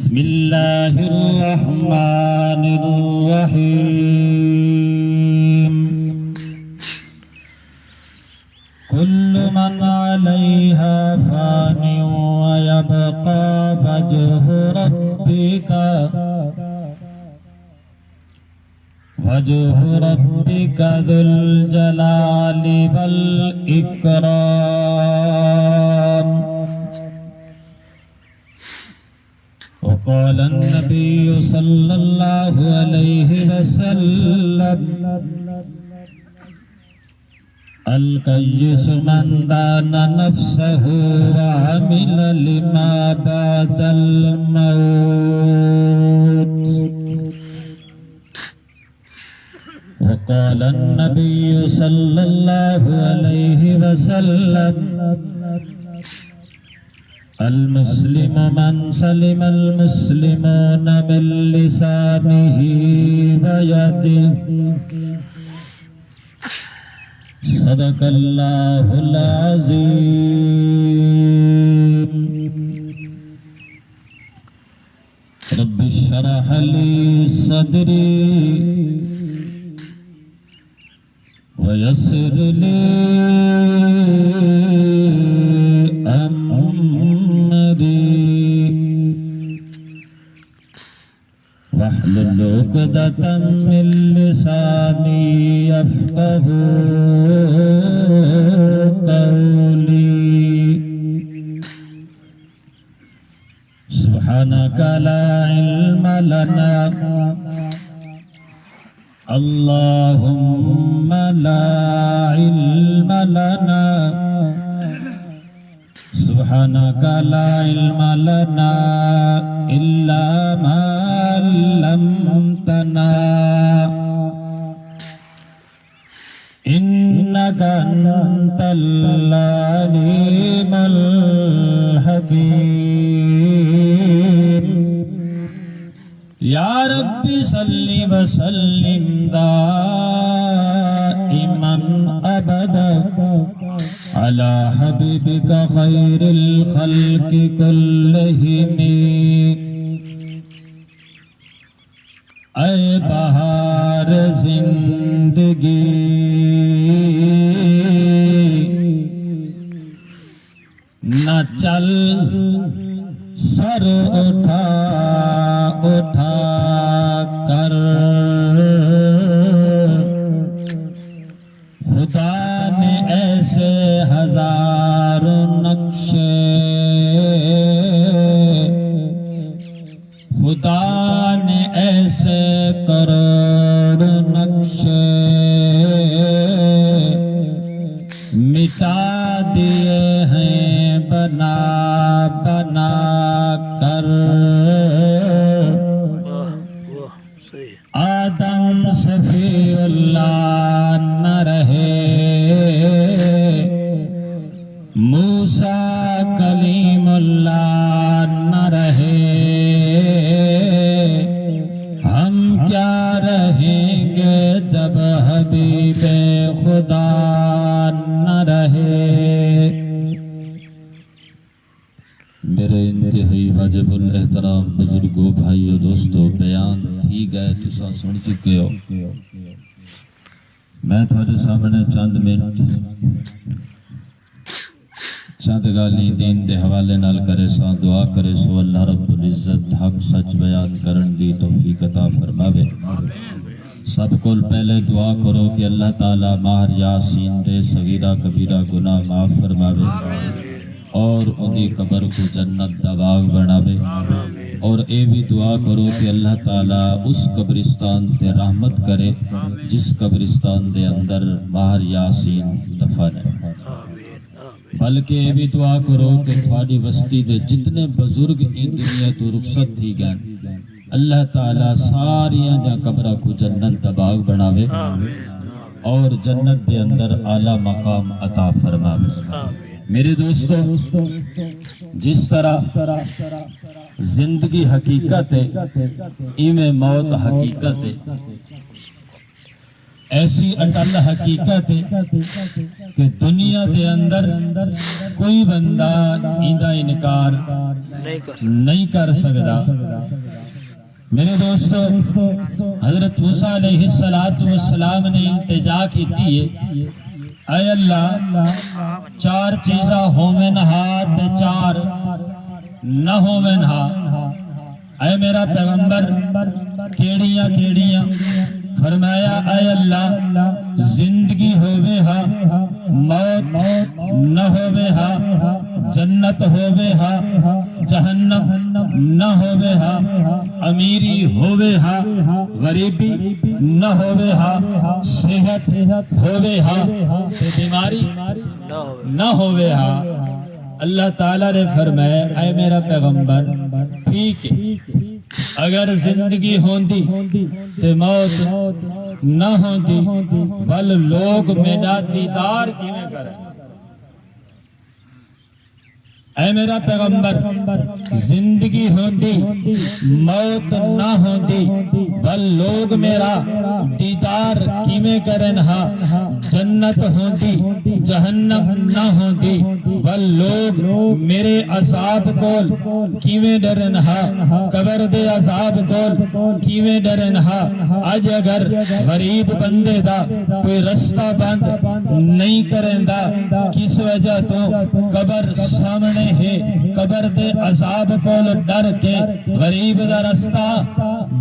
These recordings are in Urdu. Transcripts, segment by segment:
بسم اللہ الرحمن الرحیم کل من علیہا فان ویبقى وجہ ربک ذو الجلال والاکرام وقال النبي صلى الله عليه وسلم الكيس من دان نفسه وعمل لما بعد الموت وقال النبي صلى الله عليه وسلم المسلم من سلم المسلمون من لسانه ويده صدق الله العظيم رب اشرح لي صدري ويسر لي واحلل عقدة من لساني يفقهوا قولي سبحانك لا علم لنا اللهم لا علم لنا سبحانك لا علم لنا إلا ما علمتنا إنك أنت العليم الحكيم يا رب صل وسلم دائما أبدا على حبيبك خير الخلق كلهم اے بہار زندگی نہ چل سر اٹھا اٹھا کر خدا نے ایسے ہزاروں نقشے خدا نے ایسے کروڑ نقشے مٹا دیے ہیں بنا بنا کر آدم صفی اللہ نہ رہے موسیٰ کلیم اللہ نہ رہے ہم کیا رہیں گے جب حبیب خدا نہ رہے میرے انتہائی واجب الاحترام بزرگوں بھائیو دوستو بیان تھی گئے تساں سن چکے ہو میں تھوڑے سامنے چند منٹ چند گالی دین دے حوالے نال کرے ساں دعا کرے سو اللہ رب العزت حق سچ بیان کرن دی توفیق عطا فرماوے سب کول پہلے دعا کرو کہ اللہ تعالی ماہر یاسین دے صغیرہ کبیرہ گناہ معاف فرماوے اور اندی قبر کو جنت دا باغ بناوے اور اے بھی دعا کرو کہ اللہ تعالی اس قبرستان تے رحمت کرے جس قبرستان دے اندر ماہر یاسین دفن ہے بلکہ یہ بھی دعا کرو کہ تھوڑی بستی دے جتنے بزرگ ان دنیا تو رخصت تھی گئے اللہ تعالیٰ ساریاں جا قبرہ کو جنت دا باغ بناوے اور جنت دے اندر اعلیٰ مقام عطا فرماوے میرے دوستو جس طرح زندگی حقیقت ہے ایمیں موت حقیقت ہے ایسی اٹل حقیقت ہے کہ دنیا دے اندر کوئی بندہ ایندہ سکار نہیں کر سکتا۔ میرے دوستو، حضرت موسیٰ علیہ السلام نے التجا کی تھی، اے اللہ چار چیزاں ہومن ہاتھ چار نہ ہومن ہا، اے میرا پیغمبر کیڑیاں کیڑیاں؟ فرمایا اے اللہ زندگی ہووے ہا، موت نہ ہووے ہا، جنت ہووے ہا، جہنم نہ ہووے ہا، امیری ہووے ہا، غریبی نہ ہووے ہا، صحت ہووے ہا، بیماری نہ ہووے ہا۔ اللہ تعالیٰ نے فرمایا اے میرا پیغمبر ٹھیک ہے، اگر زندگی ہوندی تے موت نہ ہوندی، بل لوگ میرا دیدار کیویں کریں؟ اے میرا پیغمبر زندگی ہوندی موت نہ ہوندی، بل لوگ میرا دیدار کیویں کرن ہا؟ جنت ہوندی جہنم نہ ہوندی، بل لوگ میرے عذاب کول کیویں ڈرن ہا؟ قبر دے عذاب کول کیویں ڈرن ہا؟ اج اگر غریب بندے دا کوئی رستہ بند نہیں کرندا، کس وجہ تو؟ قبر سامنے ہے، قبر دے عذاب کول ڈر کے غریب دا رستہ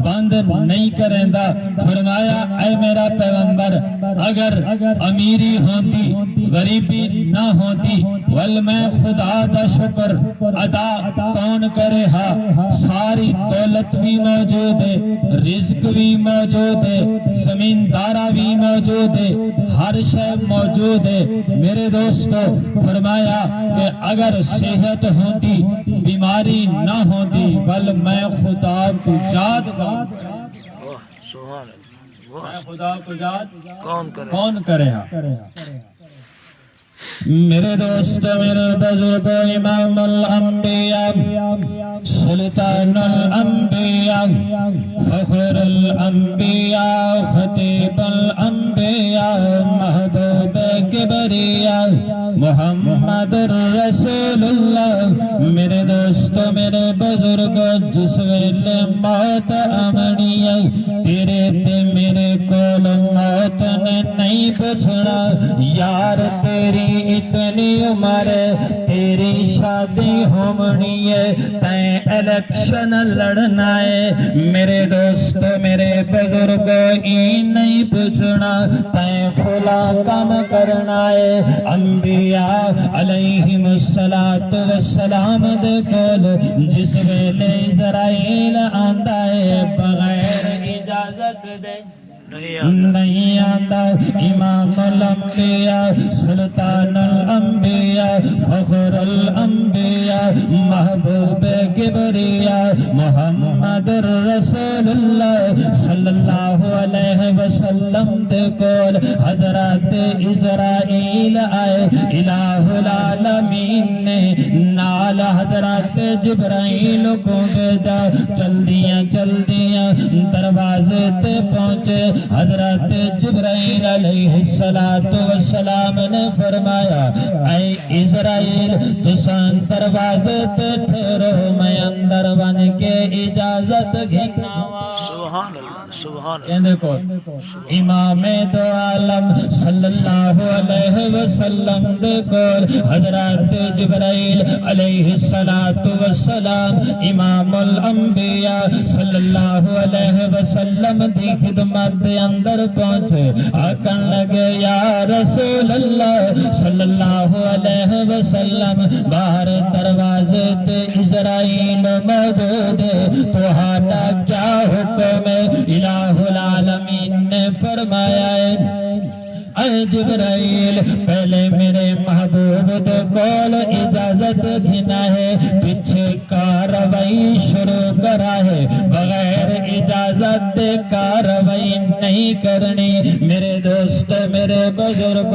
بند نہیں کرندا۔ فرمایا اے میرا پیغمبر اگر امیری ہوندی غریبی نہ ہوندی، ول میں خدا دا شکر ادا کون کرے ہا؟ ساری دولت بھی موجود ہے، رزق بھی موجود ہے، زمیندارہ بھی موجود ہے، ہر شے موجود ہے۔ میرے دوستو فرمایا کہ اگر صحت ہوندی بیماری نہ ہوندی، ول میں خدا کو یاد خدا کو یاد کون کرے ہا؟ میرے دوست میرے بزرگ امام الانبیاء سلطان الانبیاء فخر الانبیاء خطیب الانبیاء محبوب کبریاء محمد الرسول اللہ۔ میرے دوست میرے بزرگ جس ویلے موت آمنی ہے، تیرے تے میرے کول موت نے نہیں پوچھنا، یار تیری اتنی عمر ہے، تیری شادی ہومنی ہے، تائیں الیکشن لڑنا ہے۔ میرے دوست میرے بزرگ ای نہیں پوچھنا، تائیں فلاں کام کرنا ہے۔ انبیاء علیہم السلام دے کول جس ویلے اسرائیل آندا ہے، بغیر اجازت دے نہیں آندا۔ امام الانبیاء سلطان الانبیاء فخر الانبیاء محبوب کبریاء محمد الرسول اللہ صلی اللہ علیہ وسلم دے کول حضرات اسرائیل آئے، الہ العالمین نے نال حضرات جبرائیل کو بھیجا، چلدیاں چلدیاں دروازے تے پہنچے۔ حضرت جبرائیل علیہ السلام نے فرمایا اے اسرائیل تسان دروازے تے ٹھہرو، میں اندر بن کے اجازت گھناوا۔ سبحان اللہ سبحان اللہ۔ امام دو عالم صلی اللہ علیہ وسلم دے کول حضرت جبرائیل علیہ السلام امام الانبیاء صلی اللہ علیہ وسلم دی خدمت دے اندر پہنچے، آکن لگے یا رسول اللہ صلی اللہ علیہ وسلم، باہر دروازے تے اسرائیل موجود ہے، تو ہاٹا کیا حکم ہے؟ الہ العالمین نے فرمایا ہے اے جبرائیل پہلے میرے محبوب دے کول اجازت گھنا ہے، پیچھے کاروائی شروع کرا ہے، بغیر اجازت دے کاروائی نہیں کرنی۔ میرے دوست میرے بزرگ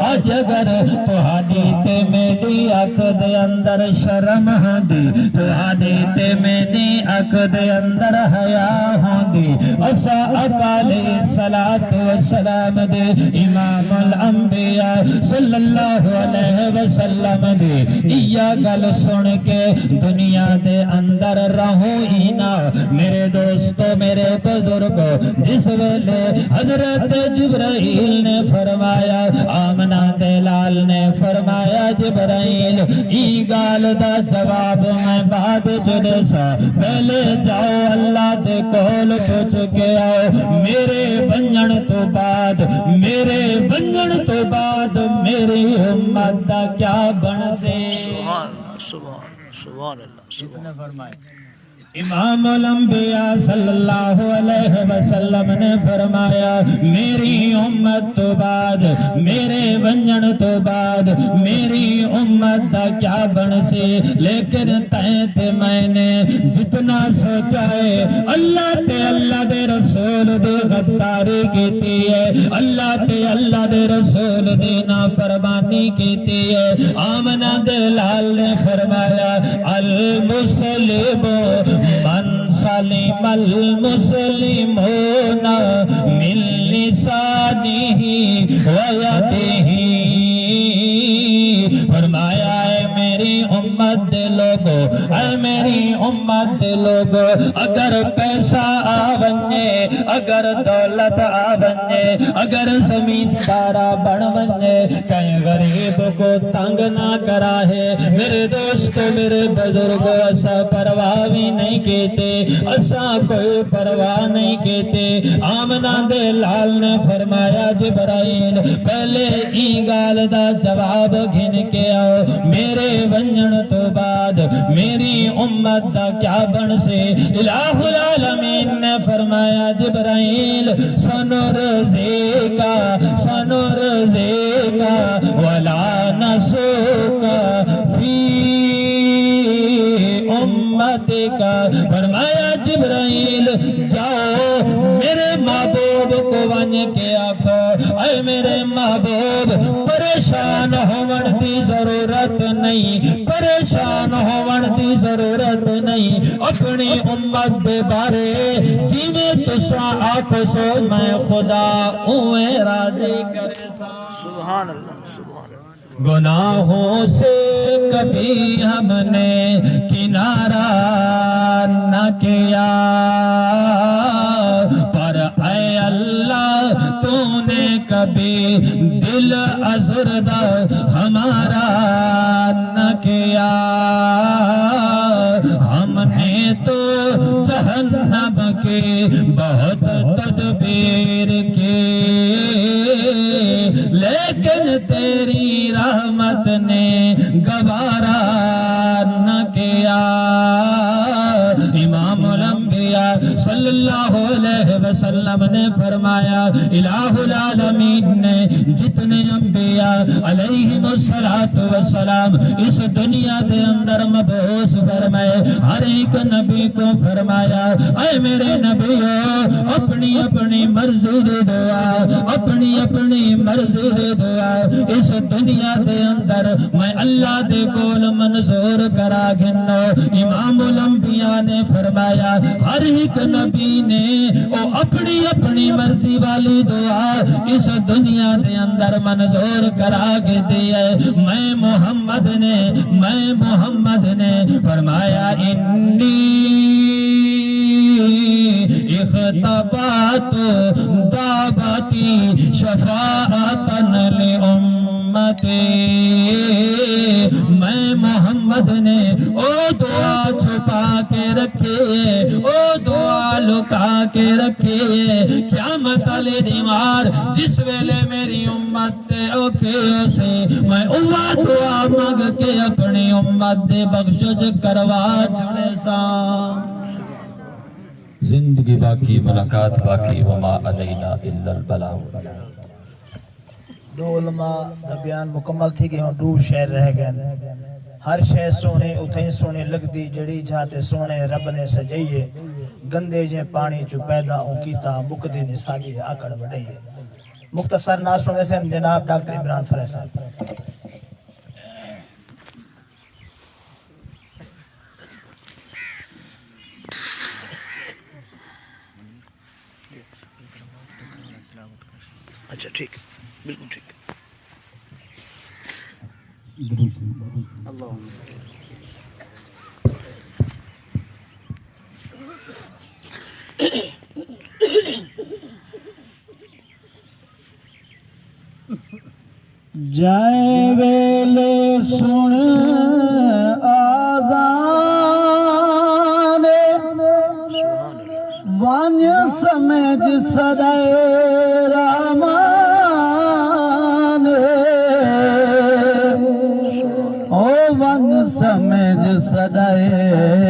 آج اگر تہاڈی تے میری اک دے اندر شرم ہوندی تہاڈی تے میری اک دے اندر حیا ہوندی اسا اکالی صلاۃ و سلام دے امام الانبیاء صلی اللہ علیہ وسلم دے ایا گل سن کے دنیا دے اندر رہوں ہی نہ میرے دوستو میرے بزرگو جس ویلے حضرت جبرائیل نے فرمایا آمنہ دے لال نے فرمایا جبرائیل ای گال دا جواب میں بعد چڑے سا پہلے جاؤ اللہ دے کول پوچھ کے آؤ میرے بنجن تو بعد میری امت دا کیا بن سے سبحان اللہ کس نے فرمایا امام الانبیاء صلی اللہ علیہ وسلم نے فرمایا میری امت تو بعد میرے بنجن تو بعد میری امت دا کیا بن سی لیکن تیت میں نے جتنا سوچا ہے اللہ دے رسول دے غداری کیتی ہے اللہ دے رسول دی نافرمانی کیتی ہے آمنہ دے لال نے فرمایا المسلم من سلم المسلمون من لسانه ويده فرمایا اے میری امت دے لوگو اے میری امت دے لوگو اگر پیسہ آونجے اگر دولت آونجے اگر زمیندارہ بن ونجے کہیں غریب کو تنگ نہ کرا ہے میرے دوستو میرے بزرگو ایسا پرواہ بھی نہیں کہتے ایسا کوئی پرواہ نہیں کہتے آمنہ دے لال نے فرمایا جبرائیل پہلے ای گال دا جواب گھن کے آؤ میرے بنجن تو بعد میری امت دا کیا بن سے الہ العالمین نے فرمایا جبرائیل سنرزقا ولا نسوکا فی امتکا فرمایا جبرائیل جاؤ میرے محبوب کو ون کے آکھو اے میرے محبوب پریشان ہون دی ضرورت نہیں پریشان ہون دی ضرورت نہیں اپنی امت دے بارے جیویں تساں آکھو سو میں خدا اوے راضی کرے سا سبحان اللہ گناہوں سے کبھی ہم نے کنارہ نہ کیا پر اے اللہ تو نے کبھی دل ازردہ ہمارا نہ کیا ہم نے تو جہنم کے بہت تدبیر کی لیکن تیری رحمت نے گوارا نہ کیا امام الانبیاء صلی اللہ علیہ وسلم نے فرمایا الہ العالمین نے جتنے انبیاء علیہم السلام اس دنیا دے اندر مبعوث فرمائے ہر ایک نبی کو فرمایا اے میرے نبیوں اپنی اپنی مرضی دے دعا اپنی اپنی مرضی دے دعا اس دنیا دے اندر میں اللہ دے کول منظور کرا گھنو امام الانبیاء نے فرمایا ہر ایک نبی نے او اپنی اپنی مرضی والی دعا اس دنیا دے اندر منظور کرا کے دیا میں محمد نے فرمایا انی اختبات دعوتی شفاعتن لأمتی میں محمد نے او دعا چھپا کے رکھے او دعا لکا کے رکھے قیامت علی دیوار جس ویلے میری امت تے اوکے سے میں اوہ دعا مانگ کے اپنی امت دے بخشش کروا چھڑے سا زندگی باقی ملاقات باقی وما علینا الا البلاغ دو علماء دا بیان مکمل تھی کہ ہوں دو شہر رہ گئے ہر شے سونے اتھیں سونے لگ دی جڑی جاتے سونے رب نے سجائیے گندے جے پانی چو پیدا ہوں کیتا مقدی نسالی آکڑ بڑھئیے مختصر نہ سنے سے جناب ڈاکٹر عمران فراز صاحب اچھا ٹھیک بالکل ٹھیک جائے ویلے سن آزان وانج سمجھ سدائے رحمان او ونج سمجھ سدائے